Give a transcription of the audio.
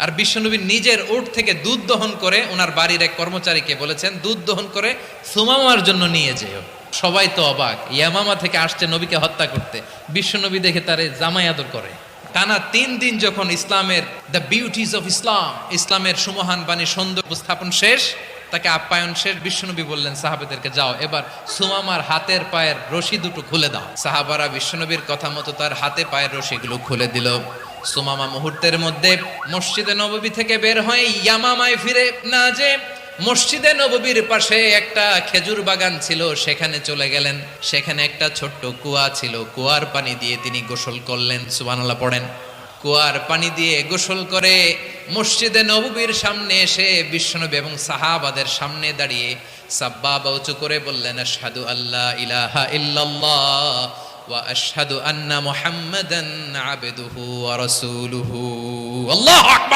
আর বিশ্বনবী নিজের উট থেকে দুধ দহন করে ওনার বাড়ির এক কর্মচারীকে বলেছেন দুধ দহন করে সুমামার জন্য নিয়ে যেও। সবাই তো অবাক, ইয়ামামা থেকে আসছে নবীকে হত্যা করতে, বিশ্বনবী দেখে তারে জামাই আদর করে। টানা 3 দিন যখন ইসলামের দ্য বিউটিজ অফ ইসলাম, ইসলামের সুমহান বাণী সৌন্দর্য উপস্থাপন শেষ, তাকে আপ্যায়ন শেষ, বিশ্বনবী বললেন সাহাবাদেরকে যাও এবার সুমামার হাতের পায়ের রশি দুটো খুলে দাও। সাহাবারা বিশ্বনবীর কথা মতো তার হাতে পায়ের রশিগুলো খুলে দিল। সুমামা মুহূর্তের মধ্যে মসজিদে নববী থেকে বের হয়ে ইয়ামামায় ফিরে না যে মসজিদে নববীর পাশে একটা খেজুর বাগান ছিল সেখানে চলে গেলেন। সেখানে একটা ছোট্ট কুয়া ছিল, কুয়ার পানি দিয়ে তিনি গোসল করলেন। সুবহানাল্লাহ পড়েন। কুয়ার পানি দিয়ে গোসল করে মসজিদে নববীর সামনে এসে বিশ্বনবী এবং সাহাবাদের সামনে দাঁড়িয়ে সাব্বাবা উঁচু করে বললেন আশহাদু আল্লা ইলাহা ইল্লাল্লাহ ওয়া আশহাদু আন্না মুহাম্মাদান আবদুহু ওয়া রাসূলুহু। আল্লাহু আকবার।